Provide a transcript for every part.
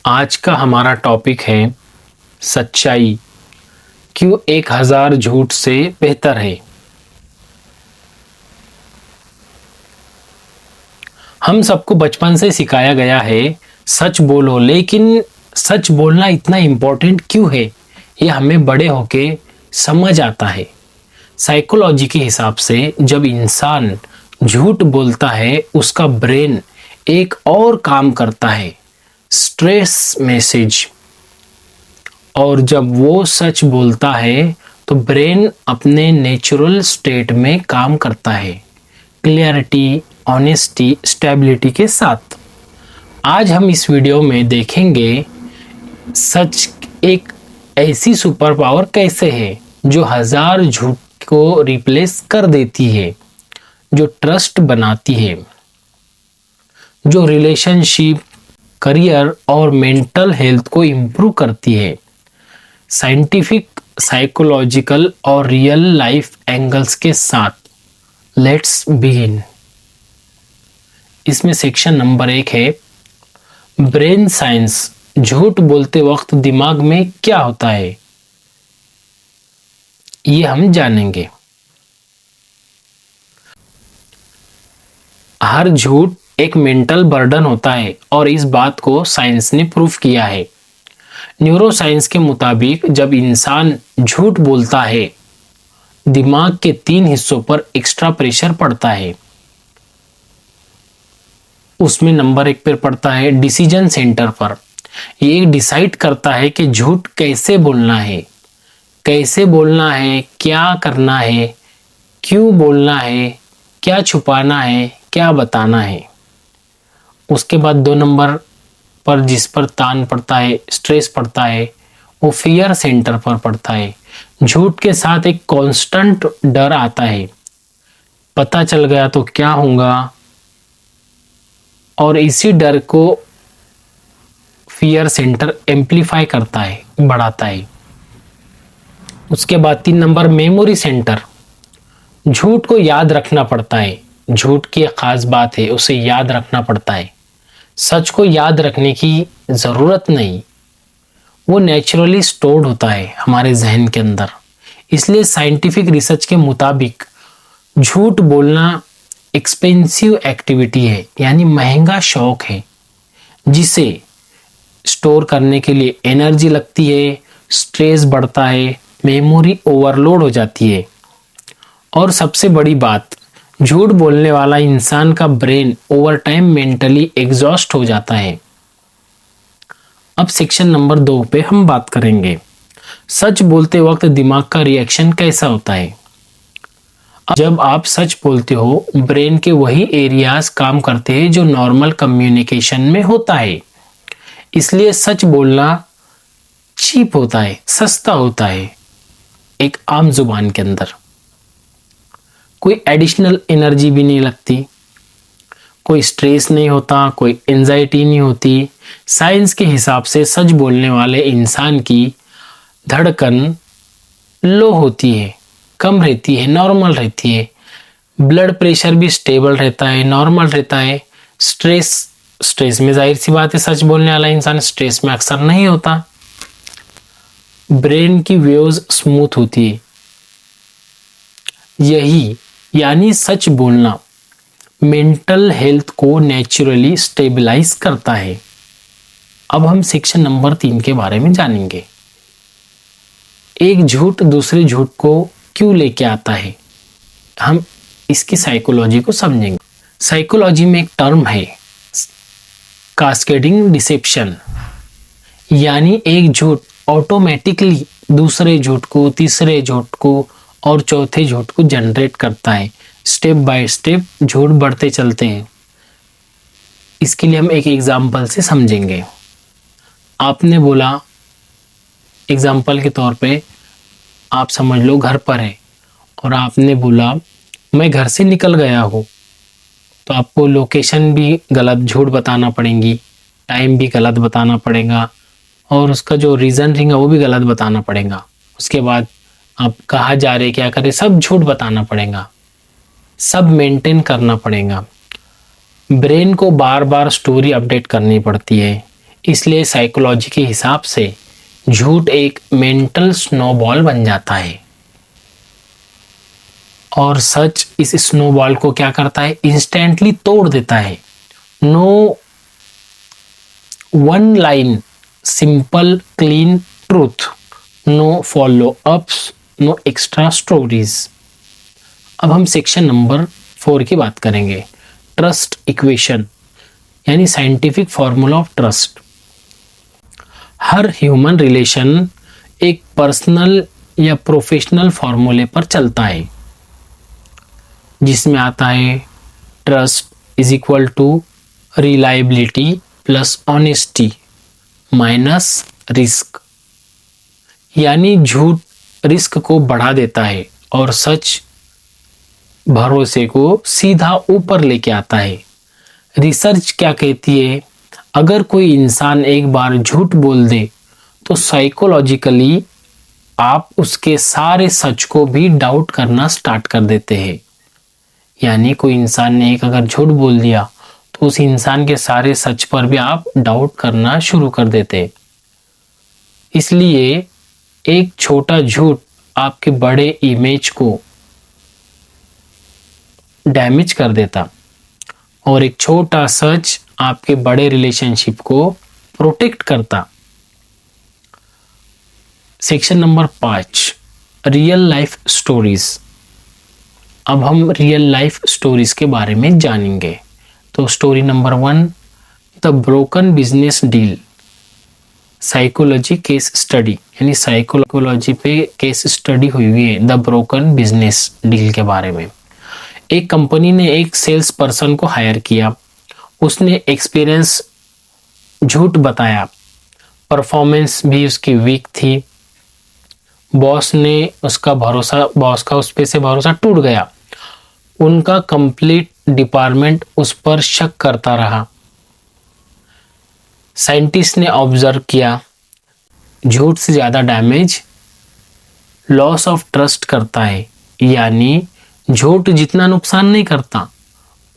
आज का हमारा टॉपिक है सच्चाई क्यों 1000 झूठ से बेहतर है। हम सबको बचपन से सिखाया गया है सच बोलो, लेकिन सच बोलना इतना इम्पोर्टेंट क्यों है ये हमें बड़े होके समझ आता है। साइकोलॉजी के हिसाब से जब इंसान झूठ बोलता है उसका ब्रेन एक और काम करता है, स्ट्रेस मैसेज, और जब वो सच बोलता है तो ब्रेन अपने नेचुरल स्टेट में काम करता है, क्लियरिटी, ऑनेस्टी, स्टेबिलिटी के साथ। आज हम इस वीडियो में देखेंगे सच एक ऐसी सुपर पावर कैसे है जो 1000 झूठ को रिप्लेस कर देती है, जो ट्रस्ट बनाती है, जो रिलेशनशिप, करियर और मेंटल हेल्थ को इम्प्रूव करती है। साइंटिफिक, साइकोलॉजिकल और रियल लाइफ एंगल्स के साथ लेट्स बिगिन। इसमें सेक्शन नंबर 1 है ब्रेन साइंस। झूठ बोलते वक्त दिमाग में क्या होता है ये हम जानेंगे। हर झूठ एक मेंटल बर्डन होता है और इस बात को साइंस ने प्रूफ किया है। न्यूरोसाइंस के मुताबिक जब इंसान झूठ बोलता है दिमाग के 3 हिस्सों पर एक्स्ट्रा प्रेशर पड़ता है। उसमें नंबर 1 पर पड़ता है डिसीजन सेंटर पर। ये डिसाइड करता है कि झूठ कैसे बोलना है, क्या करना है, क्यों बोलना है, क्या छुपाना है, क्या बताना है। उसके बाद 2 नंबर पर जिस पर तान पड़ता है, स्ट्रेस पड़ता है, वो फियर सेंटर पर पड़ता है। झूठ के साथ एक कांस्टेंट डर आता है, पता चल गया तो क्या होगा, और इसी डर को फियर सेंटर एम्पलीफाई करता है, बढ़ाता है। उसके बाद 3 नंबर मेमोरी सेंटर। झूठ को याद रखना पड़ता है, झूठ की एक खास बात है, उसे याद रखना पड़ता है। सच को याद रखने की जरूरत नहीं, वो नेचुरली स्टोर्ड होता है हमारे जहन के अंदर। इसलिए साइंटिफिक रिसर्च के मुताबिक झूठ बोलना एक्सपेंसिव एक्टिविटी है, यानी महंगा शौक है, जिसे स्टोर करने के लिए एनर्जी लगती है, स्ट्रेस बढ़ता है, मेमोरी ओवरलोड हो जाती है। और सबसे बड़ी बात, झूठ बोलने वाला इंसान का brain over time mentally exhaust हो जाता है। अब सेक्शन नंबर 2 पे हम बात करेंगे सच बोलते वक्त दिमाग का रिएक्शन कैसा होता है। जब आप सच बोलते हो ब्रेन के वही एरियाज काम करते हैं जो नॉर्मल कम्युनिकेशन में होता है। इसलिए सच बोलना चीप होता है, सस्ता होता है एक आम जुबान के अंदर। कोई एडिशनल एनर्जी भी नहीं लगती, कोई स्ट्रेस नहीं होता, कोई एंजाइटी नहीं होती। साइंस के हिसाब से सच बोलने वाले इंसान की धड़कन लो होती है, कम रहती है, नॉर्मल रहती है। ब्लड प्रेशर भी स्टेबल रहता है, नॉर्मल रहता है। स्ट्रेस में जाहिर सी बात है सच बोलने वाला इंसान स्ट्रेस में अक्सर नहीं होता। ब्रेन की वेव्स स्मूथ होती है। यही यानी सच बोलना मेंटल हेल्थ को नेचुरली स्टेबलाइज करता है। अब हम सेक्शन नंबर 3 के बारे में जानेंगे। एक झूठ दूसरे झूठ को क्यों लेके आता है, हम इसकी साइकोलॉजी को समझेंगे। साइकोलॉजी में एक टर्म है कास्केडिंग डिसेप्शन, यानी एक झूठ ऑटोमेटिकली दूसरे झूठ को, तीसरे झूठ को और चौथे झूठ को जनरेट करता है। स्टेप बाय स्टेप झूठ बढ़ते चलते हैं। इसके लिए हम एक एग्जाम्पल से समझेंगे। आपने बोला, एग्जाम्पल के तौर पे आप समझ लो घर पर है और आपने बोला मैं घर से निकल गया हूँ, तो आपको लोकेशन भी गलत झूठ बताना पड़ेगी, टाइम भी गलत बताना पड़ेगा और उसका जो रीज़न रहेगा वो भी गलत बताना पड़ेगा। उसके बाद आप कहाँ जा रहे, क्या करें, सब झूठ बताना पड़ेगा, सब मेंटेन करना पड़ेगा। ब्रेन को बार बार स्टोरी अपडेट करनी पड़ती है। इसलिए साइकोलॉजी के हिसाब से झूठ एक मेंटल स्नोबॉल बन जाता है और सच इस स्नोबॉल को क्या करता है, इंस्टेंटली तोड़ देता है। No one line simple clean truth, no follow ups, no extra stories. अब हम सेक्शन नंबर 4 की बात करेंगे, ट्रस्ट इक्वेशन यानी साइंटिफिक फॉर्मूला ऑफ ट्रस्ट। हर ह्यूमन रिलेशन एक पर्सनल या प्रोफेशनल फॉर्मूले पर चलता है जिसमें आता है trust is equal to reliability plus honesty minus risk. यानी झूठ रिस्क को बढ़ा देता है और सच भरोसे को सीधा ऊपर लेके आता है। रिसर्च क्या कहती है, अगर कोई इंसान एक बार झूठ बोल दे तो साइकोलॉजिकली आप उसके सारे सच को भी डाउट करना स्टार्ट कर देते हैं। यानी कोई इंसान ने एक अगर झूठ बोल दिया तो उस इंसान के सारे सच पर भी आप डाउट करना शुरू कर देते हैं। इसलिए एक छोटा झूठ आपके बड़े इमेज को डैमेज कर देता और एक छोटा सच आपके बड़े रिलेशनशिप को प्रोटेक्ट करता। Section number 5, real life stories. अब हम रियल लाइफ स्टोरीज के बारे में जानेंगे। तो story number 1, the broken business deal. Psychology case study यानी साइकोलॉजी पे केस स्टडी हुई है द ब्रोकन बिजनेस डील के बारे में। एक कंपनी ने एक सेल्स पर्सन को हायर किया, उसने एक्सपीरियंस झूठ बताया, परफॉर्मेंस भी उसकी वीक थी, बॉस का उस पे से भरोसा टूट गया, उनका कंप्लीट डिपार्टमेंट उस पर शक करता रहा। साइंटिस्ट ने ऑब्जर्व किया झूठ से ज्यादा डैमेज लॉस ऑफ ट्रस्ट करता है, यानी झूठ जितना नुकसान नहीं करता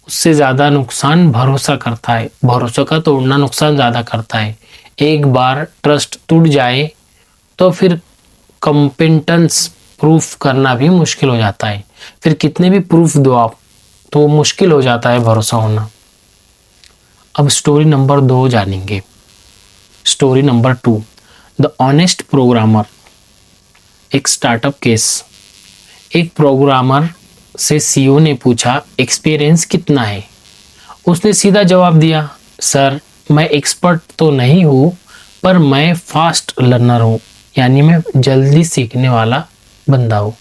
उससे ज्यादा नुकसान भरोसा करता है, भरोसा का तोड़ना नुकसान ज्यादा करता है। एक बार ट्रस्ट टूट जाए तो फिर कॉम्पिटेंस प्रूफ करना भी मुश्किल हो जाता है, फिर कितने भी प्रूफ दो आप तो मुश्किल हो जाता है भरोसा होना। अब स्टोरी नंबर 2 जानेंगे। Story number 2, the honest programmer. एक स्टार्टअप केस। एक प्रोग्रामर से सीईओ ने पूछा एक्सपीरियंस कितना है। उसने सीधा जवाब दिया, सर मैं एक्सपर्ट तो नहीं हूँ पर मैं फास्ट लर्नर हूँ, यानी मैं जल्दी सीखने वाला बंदा हूँ।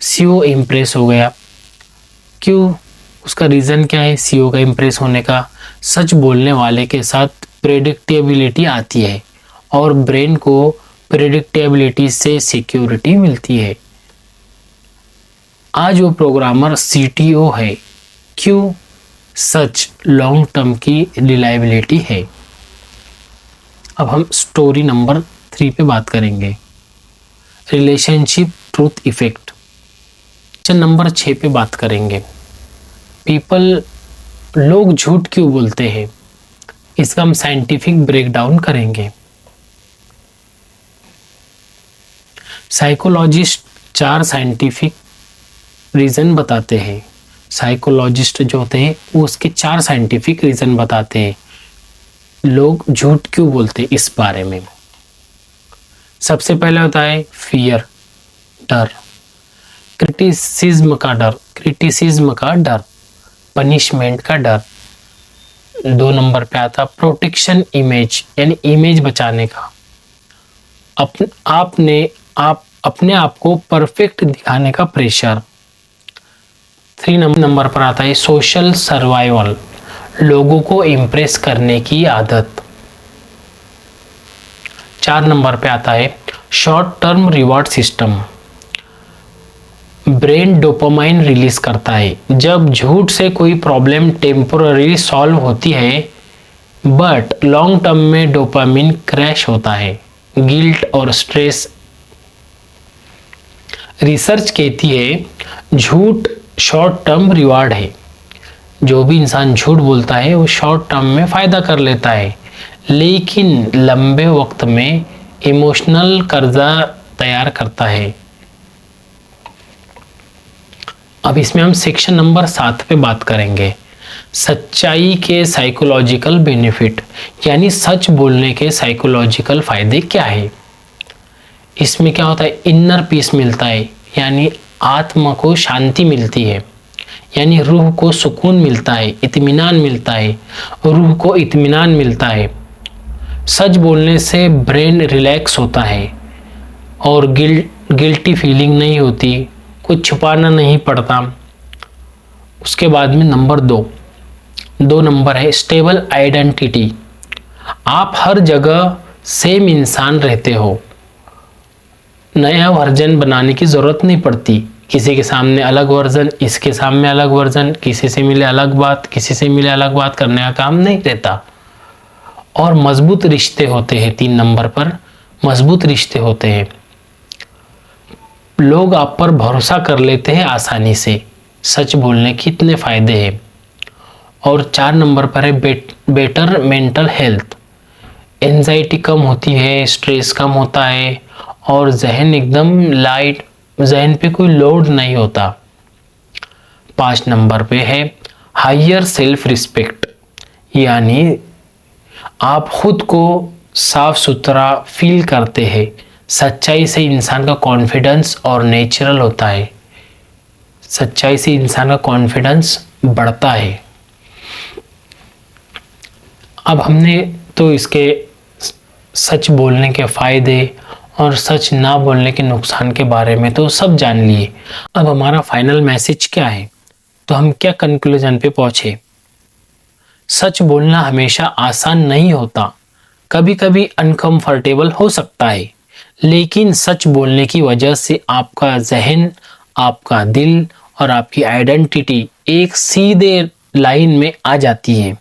सीईओ इम्प्रेस हो गया। क्यों? उसका रीज़न क्या है सीईओ का इम्प्रेस होने का? सच बोलने वाले के साथ प्रेडिक्टेबिलिटी आती है और ब्रेन को प्रेडिक्टेबिलिटी से सिक्योरिटी मिलती है। आज वो प्रोग्रामर सीटीओ है। क्यों? सच लॉन्ग टर्म की रिलायबिलिटी है। अब हम स्टोरी नंबर 3 पे बात करेंगे, रिलेशनशिप ट्रूथ इफेक्ट। नंबर 6 पे बात करेंगे, लोग झूठ क्यों बोलते हैं, इसका हम साइंटिफिक ब्रेकडाउन करेंगे। साइकोलॉजिस्ट 4 साइंटिफिक रीजन बताते हैं। साइकोलॉजिस्ट जो होते हैं वो उसके 4 साइंटिफिक रीजन बताते हैं लोग झूठ क्यों बोलते हैं इस बारे में। सबसे पहले होता है फियर, डर, क्रिटिसिज्म का डर, पनिशमेंट का डर। 2 नंबर पे आता प्रोटेक्शन इमेज यानी इमेज बचाने का, अपने आप को परफेक्ट दिखाने का प्रेशर। 3 नंबर पर आता है सोशल सर्वाइवल, लोगों को इम्प्रेस करने की आदत। 4 नंबर पे आता है short term reward system, brain dopamine release करता है। जब झूठ से कोई प्रॉब्लम टेम्पोररी सॉल्व होती है बट लॉन्ग टर्म में डोपामाइन क्रैश होता है, गिल्ट और स्ट्रेस। रिसर्च कहती है झूठ शॉर्ट टर्म रिवार्ड है, जो भी इंसान झूठ बोलता है वो शॉर्ट टर्म में फायदा कर लेता है, लेकिन लंबे वक्त में इमोशनल कर्जा तैयार करता है। अब इसमें हम सेक्शन नंबर 7 पे बात करेंगे, सच्चाई के साइकोलॉजिकल बेनिफिट, यानी सच बोलने के साइकोलॉजिकल फायदे क्या है। इसमें क्या होता है, इनर पीस मिलता है, यानी आत्मा को शांति मिलती है, यानी रूह को सुकून मिलता है, इत्मीनान मिलता है, रूह को इत्मीनान मिलता है। सच बोलने से ब्रेन रिलैक्स होता है और गिल्टी फीलिंग नहीं होती, कुछ छुपाना नहीं पड़ता। उसके बाद में नंबर 2 नंबर है स्टेबल आइडेंटिटी। आप हर जगह सेम इंसान रहते हो, नया वर्जन बनाने की ज़रूरत नहीं पड़ती। किसी के सामने अलग वर्जन, इसके सामने अलग वर्जन, किसी से मिले अलग बात, किसी से मिले अलग बात करने का काम नहीं रहता। और मजबूत रिश्ते होते हैं, 3 नंबर पर मजबूत रिश्ते होते हैं, लोग आप पर भरोसा कर लेते हैं आसानी से। सच बोलने के इतने फायदे हैं। और 4 नंबर पर है बेटर मेंटल हेल्थ। एंजाइटी कम होती है, स्ट्रेस कम होता है और जहन एकदम लाइट, जहन पे कोई लोड नहीं होता। 5 नंबर पे है हायर सेल्फ रिस्पेक्ट, यानी आप खुद को साफ सुथरा फील करते हैं। सच्चाई से इंसान का कॉन्फिडेंस और नेचुरल होता है, सच्चाई से इंसान का कॉन्फिडेंस बढ़ता है। अब हमने तो इसके सच बोलने के फायदे और सच ना बोलने के नुकसान के बारे में तो सब जान लिए। अब हमारा फाइनल मैसेज क्या है, तो हम क्या कंक्लूजन पे पहुंचे। सच बोलना हमेशा आसान नहीं होता, कभी कभी अनकंफर्टेबल हो सकता है, लेकिन सच बोलने की वजह से आपका जहन, आपका दिल और आपकी आइडेंटिटी एक सीधे लाइन में आ जाती है।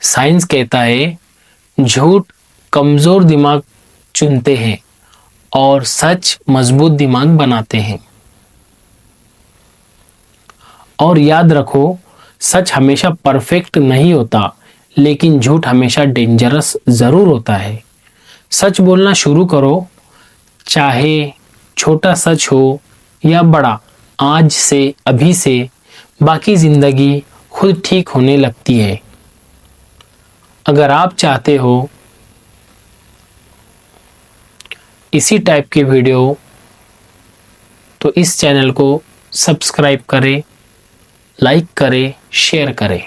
साइंस कहता है झूठ कमजोर दिमाग चुनते हैं और सच मजबूत दिमाग बनाते हैं। और याद रखो, सच हमेशा परफेक्ट नहीं होता, लेकिन झूठ हमेशा डेंजरस जरूर होता है। सच बोलना शुरू करो, चाहे छोटा सच हो या बड़ा। आज से, अभी से बाकी जिंदगी खुद ठीक होने लगती है। अगर आप चाहते हो इसी टाइप के वीडियो, तो इस चैनल को सब्सक्राइब करें, लाइक करें, शेयर करें।